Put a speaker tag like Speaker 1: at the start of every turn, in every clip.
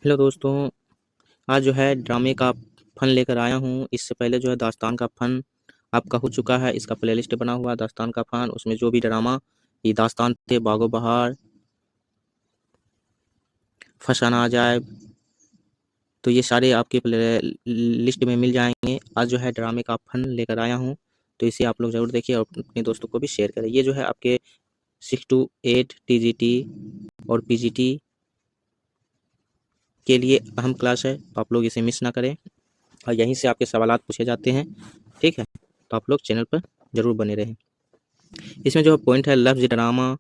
Speaker 1: Hello दोस्तों, आज जो है ड्रामे का फ़न लेकर आया हूँ। इससे पहले जो है दास्तान का फ़न आपका हो चुका है। इसका प्लेलिस्ट बना हुआ है दास्तान का फ़न। उसमें जो भी ड्रामा ये दास्तान थे, बागो बहार, फसाना अजायब, तो ये सारे आपके प्ले लिस्ट में मिल जाएँगे। आज जो है ड्रामे का फ़न लेकर आया हूँ, तो इसे आप लोग ज़रूर देखिए और अपने दोस्तों को भी शेयर करें। ये जो है आपके 6 टू 8 टीजीटी और पीजीटी के लिए अहम क्लास है, तो आप लोग इसे मिस ना करें और यहीं से आपके सवालात पूछे जाते हैं, ठीक है? तो आप लोग चैनल पर ज़रूर बने रहें। इसमें जो पॉइंट है, लफ्ज़ ड्रामा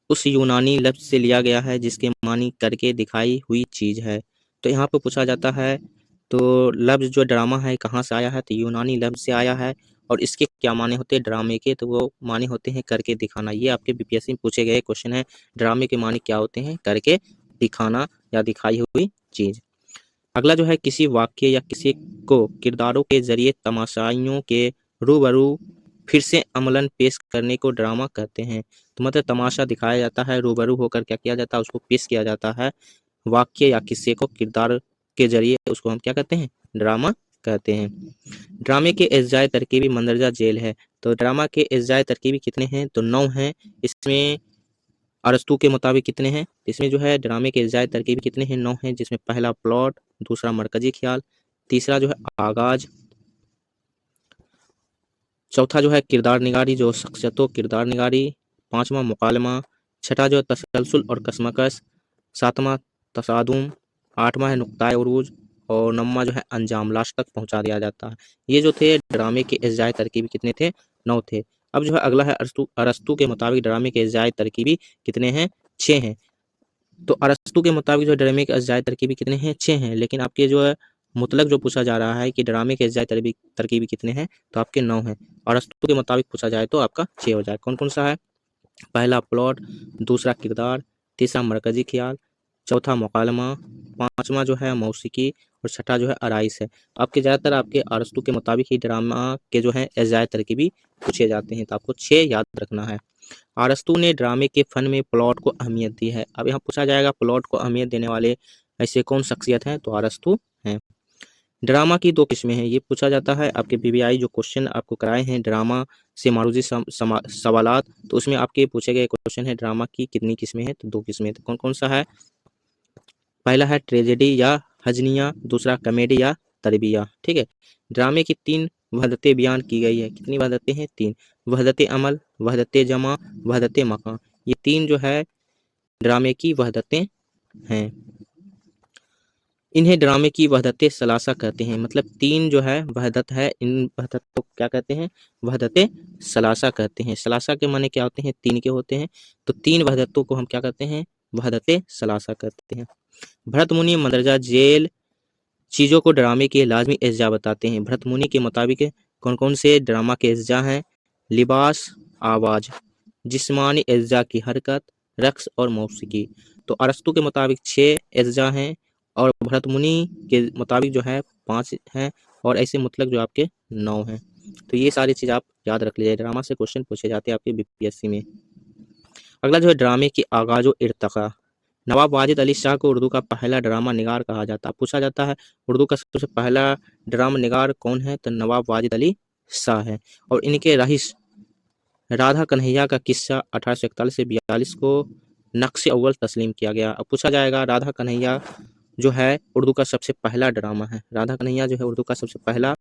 Speaker 1: उस यूनानी लफ्ज़ से लिया गया है जिसके मानी करके दिखाई हुई चीज़ है। तो यहाँ पे पूछा जाता है, तो लफ्ज़ जो ड्रामा है कहाँ से आया है? तो यूनानी लफ्ज़ से आया है। और इसके क्या माने होते हैं ड्रामे के? तो वो माने होते हैं करके दिखाना। ये आपके बीपीएससी में पूछे गए क्वेश्चन है। ड्रामे के माने क्या होते हैं? करके दिखाना या दिखाई हुई चीज़। अगला जो है, किसी वाक्य या किसी को किरदारों के ज़रिए तमाशाइयों के रूबरू फिर से अमलन पेश करने को ड्रामा कहते हैं। तो मतलब तमाशा दिखाया जाता है, रूबरू होकर क्या किया जाता है? उसको पेश किया जाता है। वाक्य या किस्से को किरदार के ज़रिए उसको हम क्या कहते हैं? ड्रामा कहते हैं। ड्रामे के अज्जाए तरकीबी मंदरजा जेल है। तो ड्रामा के अज्जाए तरकीबी कितने हैं? तो 9 हैं। इसमें अरस्तू के मुताबिक कितने हैं? इसमें जो है ड्रामे के अज्जाए तरकीबी कितने हैं? 9 हैं, जिसमें पहला प्लॉट, दूसरा मरकजी ख्याल, तीसरा जो है आगाज, चौथा जो है किरदार निगारी जो शख्सियतों किरदार निगारी, पांचवा मुकालमा, छठा जो है तसलसल और कसमकस, सातवां तसादुम, आठवां है नुक्ताए उरूज और नौवां जो है अंजाम, लास्ट तक पहुंचा दिया जाता है। ये जो थे ड्रामे के अज्जाए तरकीबी कितने थे? 9 थे। अब जो है अगला है अरस्तू। अरस्तू के मुताबिक ड्रामे के अज्जाए तरकीबी कितने हैं? 6 हैं। तो अरस्तू के मुताबिक जो ड्रामे के अज्जाए तरकीबी कितने हैं? 6 हैं। लेकिन आपके जो है मुतलक जो पूछा जा रहा है कि ड्रामे के अज्जाए तरकीबी कितने हैं, तो आपके 9 हैं। अरस्तू के मुताबिक पूछा जाए तो आपका 6 हो जाए। कौन कौन सा है? पहला प्लॉट, दूसरा किरदार, तीसरा मरकजी ख्याल, चौथा मुकालमा, पांचवा जो है मौसीकी और छठा जो है आराइश है। आपके ज़्यादातर आपके अरस्तू के मुताबिक ही ड्रामा के जो है अज्जाए तरकीबी पूछे जाते हैं, तो आपको 6 याद रखना है। अरस्तू ने ड्रामे के फन में प्लॉट को अहमियत दी है। अब यहाँ पूछा जाएगा प्लॉट को अहमियत देने वाले ऐसे कौन शख्सियत हैं? तो अरस्तू हैं। ड्रामा की 2 किस्में हैं, ये पूछा जाता है। आपके पीवीआई जो क्वेश्चन आपको कराए हैं ड्रामा से मारूजी सवालात, तो उसमें आपके पूछे गए क्वेश्चन है ड्रामा की कितनी किस्में हैं? तो 2 किस्में। तो कौन कौन सा है? पहला है ट्रेजेडी या हजनिया, दूसरा कॉमेडी या तरबिया, ठीक है। ड्रामे की 3 वहदतें बयान की गई है। कितनी वहदतें हैं? 3। वहदत अमल, वहदत जमा, वहदत मकान। ये 3 जो है ड्रामे की वहदतें हैं। इन्हें ड्रामे की वहदत सलासा कहते हैं। मतलब 3 जो है वहदत है, इन वहदत को क्या कहते हैं? वहदत सलासा कहते हैं। सलासा के माने क्या होते हैं? 3 के होते हैं। तो 3 वहदतों को हम क्या कहते हैं? वहदत सलासा कहते हैं। भरत मुनि मंदरजा जेल चीज़ों को ड्रामे के लाजमी अज्जा बताते हैं। भरत मुनि के मुताबिक कौन कौन से ड्रामा के अज्जा हैं? लिबास, आवाज़, जिस्मानी अज्जा की हरकत, रक्स और मौसीकी। तो अरस्तू के मुताबिक 6 अज्जा हैं और भरत मुनि के मुताबिक जो है 5 हैं और ऐसे मुतलक जो आपके 9 हैं। तो ये सारी चीज़ आप याद रख लीजिए, ड्रामा से क्वेश्चन पूछे जाते हैं आपके बीपीएससी में। अगला जो है ड्रामे की आगाज़ व इर्तिक़ा। नवाब वाजिद अली शाह को उर्दू का पहला ड्रामा निगार कहा जाता है। पूछा जाता है उर्दू का सबसे पहला ड्रामा निगार कौन है? तो नवाब वाजिद अली शाह है। और इनके रईस राधा कन्हैया का किस्सा 1841 से 42 को नक्श अव्वल तस्लीम किया गया। अब पूछा जाएगा राधा कन्हैया जो है उर्दू का सबसे पहला ड्रामा है। राधा कन्हैया जो है उर्दू का सबसे पहला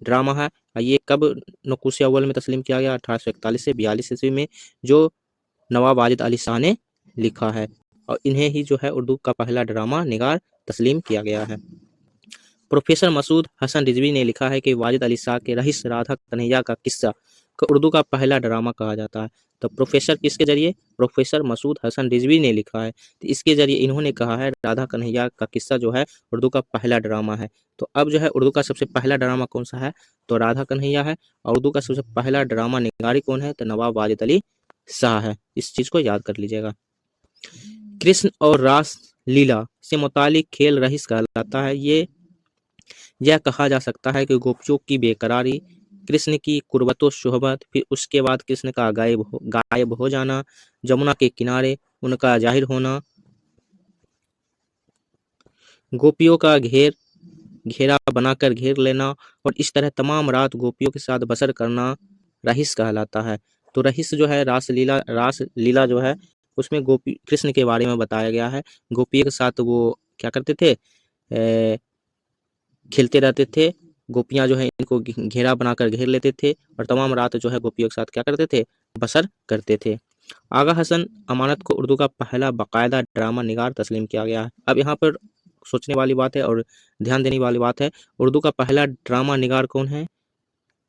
Speaker 1: ड्रामा है। ये कब नकुश अव्वल में तस्लीम किया गया? 1841 से 42 ईस्वी में, जो नवाब वाजिद अली शाह ने लिखा है। और इन्हें ही जो है उर्दू का पहला ड्रामा निगार तस्लीम किया गया है। प्रोफेसर मसूद हसन रिजवी ने लिखा है कि वाजिद अली शाह के रईस राधा कन्हैया का किस्सा को उर्दू का पहला ड्रामा कहा जाता है। तो प्रोफेसर किसके जरिए? प्रोफेसर मसूद हसन रिजवी ने लिखा है। तो इसके जरिए इन्होंने कहा है राधा कन्हैया का किस्सा जो है उर्दू का पहला ड्रामा है। तो अब जो है उर्दू का सबसे पहला ड्रामा कौन सा है? तो राधा कन्हैया है। और उर्दू का सबसे पहला ड्रामा निगारी कौन है? तो नवाब वाजिद अली शाह है। इस चीज़ को याद कर लीजिएगा। कृष्ण और रास लीला से मुतालिक खेल रईस कहलाता है। यह कहा जा सकता है कि गोपियों की बेकरारी, कृष्ण की कुर्बतो सोहबत, फिर उसके बाद कृष्ण का गायब हो जाना, जमुना के किनारे उनका जाहिर होना, गोपियों का घेरा बनाकर घेर लेना और इस तरह तमाम रात गोपियों के साथ बसर करना रहीस कहलाता है। तो रहीस जो है रास लीला जो है उसमें गोपी कृष्ण के बारे में बताया गया है। गोपियों के साथ वो क्या करते थे, खेलते रहते थे। गोपियां जो है इनको घेरा बनाकर घेर लेते थे और तमाम रात जो है गोपियों के साथ क्या करते थे, बसर करते थे। आगा हसन अमानत को उर्दू का पहला बाकायदा ड्रामा निगार तस्लीम किया गया है। अब यहाँ पर सोचने वाली बात है और ध्यान देने वाली बात है, उर्दू का पहला ड्रामा निगार कौन है,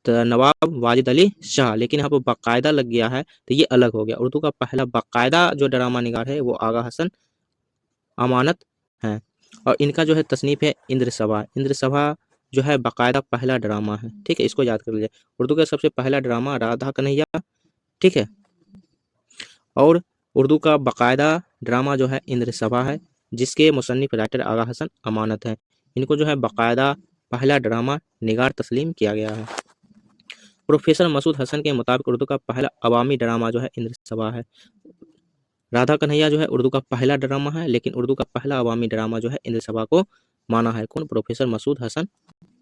Speaker 1: तो नवाब वाजिद अली शाह। लेकिन यहाँ पर बाकायदा लग गया है तो ये अलग हो गया। उर्दू का पहला बाकायदा जो ड्रामा निगार है वो आगा हसन अमानत है और इनका जो है तसनीफ है इंद्र सभा। इंद्र सभा जो है बाकायदा पहला ड्रामा है। ठीक है, इसको याद कर लीजिए। उर्दू का सबसे पहला ड्रामा राधा कन्हैया, ठीक है, और उर्दू का बाकायदा ड्रामा जो है इंद्र सभा है, जिसके मुसन्निफ राइटर आगा हसन अमानत है। इनको जो है बाकायदा पहला ड्रामा निगार तस्लीम किया गया है। प्रोफेसर मसूद हसन के मुताबिक उर्दू का पहला अवामी ड्रामा जो है इंद्र सभा है। राधा कन्हैया जो है उर्दू का पहला ड्रामा है, लेकिन उर्दू का पहला अवामी ड्रामा जो है इंद्र सभा को माना है। कौन, प्रोफेसर मसूद हसन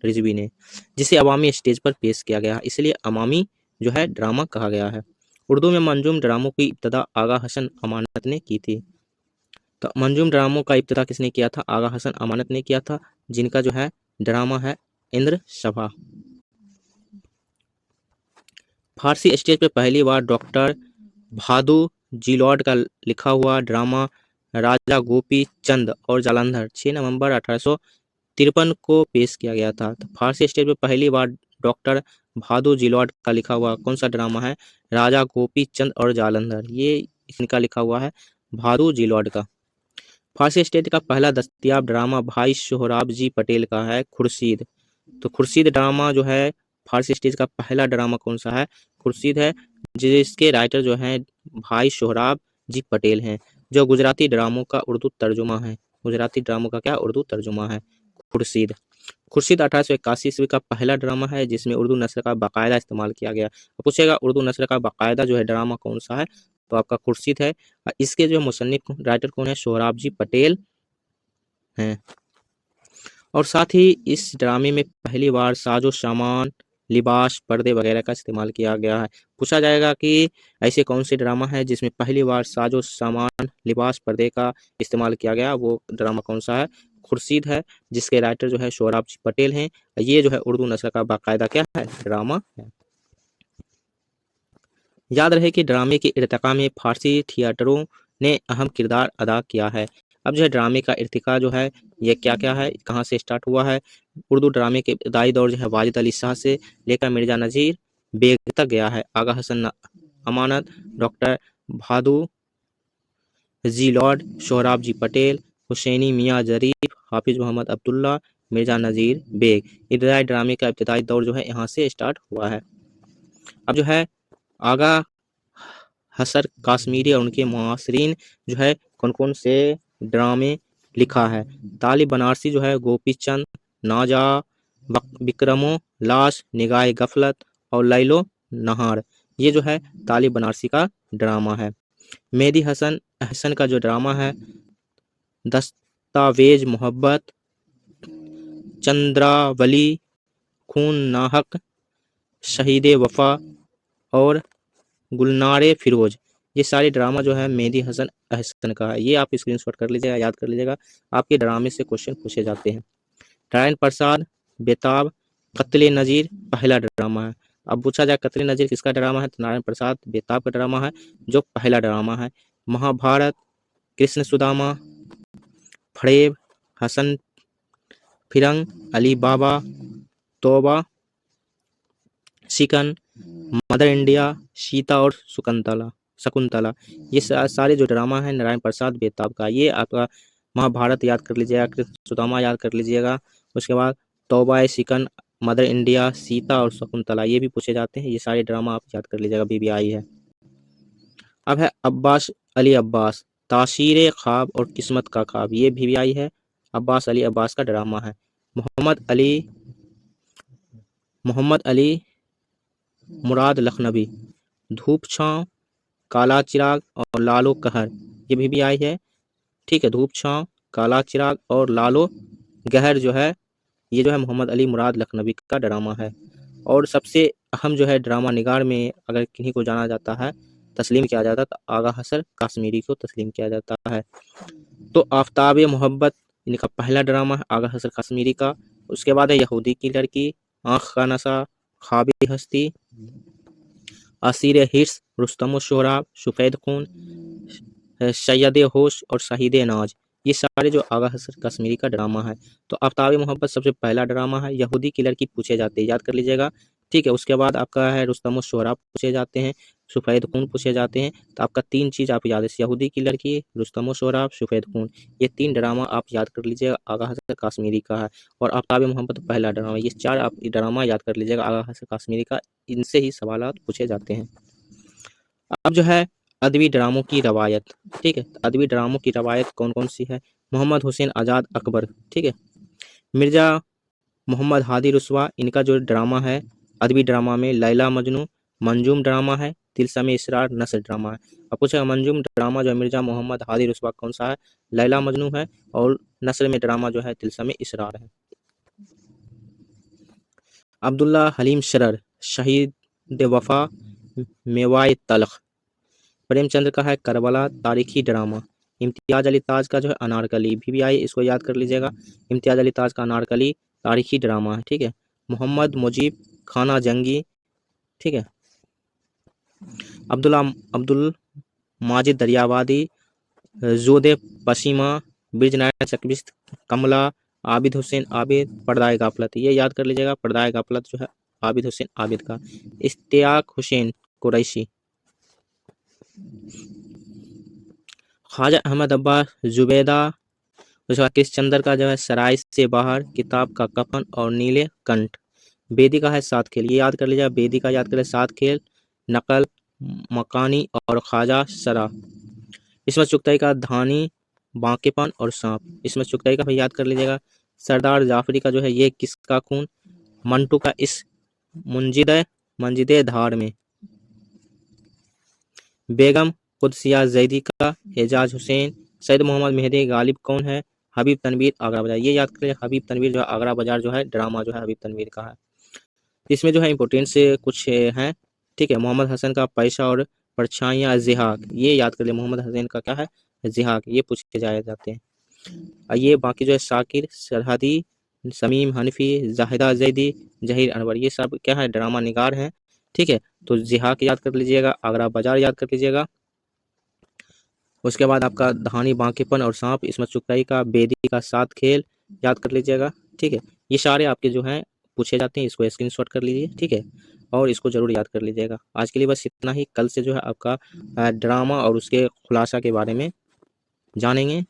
Speaker 1: रिजवी ने, जिसे अवामी स्टेज पर पेश किया गया है, इसलिए अवामी जो है ड्रामा कहा गया है। उर्दू में मंजूम ड्रामों की इब्तदा आगा हसन अमानत ने की थी। तो मंजूम ड्रामों का इब्तदा किसने किया था, आगा हसन अमानत ने किया था, जिनका जो है ड्रामा है इंद्र सभा। फारसी स्टेज पर पहली बार डॉक्टर भादु जिलॉड का लिखा हुआ ड्रामा राजा गोपी चंद और जालंधर 6 नवंबर 1853 को पेश किया गया था। तो फारसी स्टेज पर पहली बार डॉक्टर भादु जिलॉड का लिखा हुआ कौन सा ड्रामा है, राजा गोपी चंद और जालंधर। ये इनका लिखा हुआ है भादु जिलॉड का। फारसी स्टेज का पहला दस्तयाब ड्रामा भाई सोहराब जी पटेल का है खुर्शीद। तो खुर्शीद ड्रामा जो है फारसी स्टेज का पहला ड्रामा कौन सा है, खुर्शीद है, जिसके राइटर जो हैं भाई सोहराब जी पटेल हैं, जो गुजराती ड्रामों का उर्दू तर्जुमा है। गुजराती ड्रामों का क्या उर्दू तर्जुमा है खुर्शीद। खुर्शीद 1881 ईस्वी का पहला ड्रामा है जिसमें उर्दू नस्र का बाकायदा इस्तेमाल किया गया। तो पूछेगा उर्दू नस्र का बाकायदा जो है ड्रामा कौन सा है, तो आपका खुर्शीद है। इसके जो मुसन्निफ राइटर कौन है, सोहराब जी पटेल हैं। और साथ ही इस ड्रामे में पहली बार साजो सामान, लिबास, पर्दे वगैरह का इस्तेमाल किया गया है। पूछा जाएगा कि ऐसे कौन से ड्रामा है जिसमें पहली बार साजो सामान, लिबास, पर्दे का इस्तेमाल किया गया, वो ड्रामा कौन सा है, खुर्शीद है, जिसके राइटर जो है सोहराब जी पटेल हैं। ये जो है उर्दू नस्ल का बाकायदा क्या है, ड्रामा है। याद रहे कि ड्रामे के इर्तिका में फारसी थिएटरों ने अहम किरदार अदा किया है। अब जो है ड्रामे का इर्तिका जो है ये क्या क्या है, कहाँ से स्टार्ट हुआ है। उर्दू ड्रामे के इब्तदाई दौर जो है वाजिद अली शाह से लेकर मिर्जा नज़ीर बेग तक गया है। आगा हसन अमानत, डॉक्टर भादु जिलॉड, सोहराब जी पटेल, हुसैनी मियाँ जरीफ, हाफिज मोहम्मद अब्दुल्ला, मिर्जा नज़ीर बेग। इब्तदाई ड्रामे का इब्तदाई दौर जो है यहाँ से स्टार्ट हुआ है। अब जो है आगा हसर काश्मीरी और उनके मुआसरीन जो है कौन कौन से ड्रामे लिखा है। तालिब बनारसी जो है गोपी चंद, नाजा, विक्रमो, लाश, निगाह गफलत और लैलो नहार, ये जो है तालिब बनारसी का ड्रामा है। मेहदी हसन अहसन का जो ड्रामा है दस्तावेज मोहब्बत, चंद्रावली, खून नाहक, शहीद वफा और गुलनारे फिरोज, ये सारे ड्रामा जो है मेहदी हसन अहसन का है। ये आप स्क्रीनशॉट कर लीजिएगा, याद कर लीजिएगा, आपके ड्रामे से क्वेश्चन पूछे जाते हैं। नारायण प्रसाद बेताब कत्ले नज़ीर पहला ड्रामा है। अब पूछा जाए कत्ले नज़ीर किसका ड्रामा है, तो नारायण प्रसाद बेताब का ड्रामा है जो पहला ड्रामा है। महाभारत, कृष्ण सुदामा, फड़ेब, हसन फिरंग, अली बाबा, तौबा, शिकन, मदर इंडिया, सीता और शकुंतला, ये सारे जो ड्रामा है नारायण प्रसाद बेताब का। ये आपका महाभारत याद कर लीजिएगा, कृष्ण सुदामा याद कर लीजिएगा, उसके बाद तौबा, शिकन, मदर इंडिया, सीता और शकुंतला, ये भी पूछे जाते हैं। ये सारे ड्रामा आप याद कर लीजिएगा, बीबीआई है। अब है अब्बास अली अब्बास, तासीर ख्वाब और किस्मत का ख्वाब, ये बीबीआई है। अब्बास अली अब्बास का ड्रामा है। मोहम्मद अली मुराद लखनवी, धूप छाँव, काला चिराग और लालो कहर, ये बीबीआई है। ठीक है, धूप छाँव, काला चिराग और लालो गहर जो है ये जो है मोहम्मद अली मुराद लखनवी का ड्रामा है। और सबसे अहम जो है ड्रामा निगार में अगर किन्हीं को जाना जाता है, तस्लीम किया जाता है, तो आगा हसन काश्मीरी को तस्लीम किया जाता है। तो आफ्ताब मोहब्बत इनका पहला ड्रामा है आगा हसन काश्मीरी का। उसके बाद है यहूदी की लड़की, आँख का नशा, ख्वाबी हस्ती, असीर हिर्स, रुस्तम शुहराब, सफ़ेद खून, सैयद होश और शहीद नाज, ये सारे जो आगा हसन कश्मीरी का ड्रामा है। तो आफ्ताब मोहब्बत सबसे पहला ड्रामा है। यहूदी की लड़की पूछे जाते हैं, याद कर लीजिएगा, ठीक है। उसके बाद आपका है रुस्तम शुहराब पूछे जाते हैं, सफ़ेद खून पूछे जाते हैं। तो आपका 3 चीज़ आप याद है, यहूदी की लड़की, रुस्तम शुहराब, सफ़ेद खून, ये 3 ड्रामा आप याद कर लीजिएगा, आगा हसन कश्मीरी का है। और आफ्ताब मोहब्बत पहला ड्रामा, ये 4 आप ड्रामा याद कर लीजिएगा, आगा हसन कश्मीरी का। इनसे ही सवालात पूछे जाते हैं। अब जो है अदबी ड्रामों की रवायत, ठीक है। अदबी ड्रामों की रवायत कौन कौन सी है? मोहम्मद हुसैन आज़ाद अकबर, ठीक है। मिर्ज़ा मोहम्मद हादी रुस्वा, इनका जो ड्रामा है अदबी ड्रामा में लैला मजनू, मंजूम ड्रामा है, तिलस्म इसरार, नस्र ड्रामा है। अब पूछेगा मंजूम ड्रामा जो है मिर्ज़ा मोहम्मद हादी रुस्वा कौन सा है? लैला मजनू है। और नस्र में ड्रामा जो है तिलस्म इसरार है। अब्दुल्ला हलीम शरर, शहीद वफा, मेवाए तलख। प्रेमचंद्र का है करबला तारीखी ड्रामा। इम्तियाज़ अली ताज का जो है अनारकली, PBI, इसको याद कर लीजिएगा। इम्तियाज़ अली ताज का अनारकली तारीखी ड्रामा है, ठीक है। मोहम्मद मुजीब खाना जंगी, ठीक है। अब्दुल माजिद दरियावादी, जोदे पशीमा, बिजनाया चकबिस्त, कमला, आबिद हुसैन आबिद, पर्दाए गाफलत, ये याद कर लीजिएगा। पर्दाए गाफलत जो है आबिद हुसैन आबिद का। इश्तियाक हुसैन कुरैशी, ख्वाजा अहमद अब्बास जुबैदा। उसके बाद किशचंदर का जो है सराय से बाहर, किताब का कफन और नीले कंठ। बेदी का है 7 खेल, ये याद कर लीजिएगा, बेदी का याद करें 7 खेल, नकल, मकानी और ख्वाजा सरा। इसमें चुगताई का धानी, बांकेपन और सांप। इसमें चुगताई का भी याद कर लीजिएगा। सरदार जाफरी का जो है ये किसका खून, मंटू का इस मंजिदे धार में। बेगम कुदसिया जैदी का एजाज हुसैन। सैयद मोहम्मद मेहदी गालिब कौन है? हबीब तनवीर आगरा बाजार, ये याद करें, हबीब तनवीर जो है आगरा बाजार जो है ड्रामा जो है हबीब तनवीर का है। इसमें जो है इंपॉर्टेंट से कुछ हैं, ठीक है। मोहम्मद हसन का पैसा और परछाइयाँ, जिहाक, ये याद कर लिया। मोहम्मद हसन का क्या है? जिहाक, ये पूछे जाए जाते हैं। ये बाकी जो है शाकिर, सरहदी, समीम हनफी, जाहिदा जैदी, जहीर अनवर, ये सब क्या है? ड्रामा निगार हैं, ठीक है। तो जिहाक याद कर लीजिएगा, आगरा बाजार याद कर लीजिएगा। उसके बाद आपका धानी, बांकीपन और सांप, इसमें चुगताई का, बेदी का 7 खेल याद कर लीजिएगा, ठीक है। ये सारे आपके जो हैं पूछे जाते हैं, इसको स्क्रीनशॉट कर लीजिए, ठीक है। और इसको जरूर याद कर लीजिएगा। आज के लिए बस इतना ही। कल से जो है आपका ड्रामा और उसके खुलासा के बारे में जानेंगे।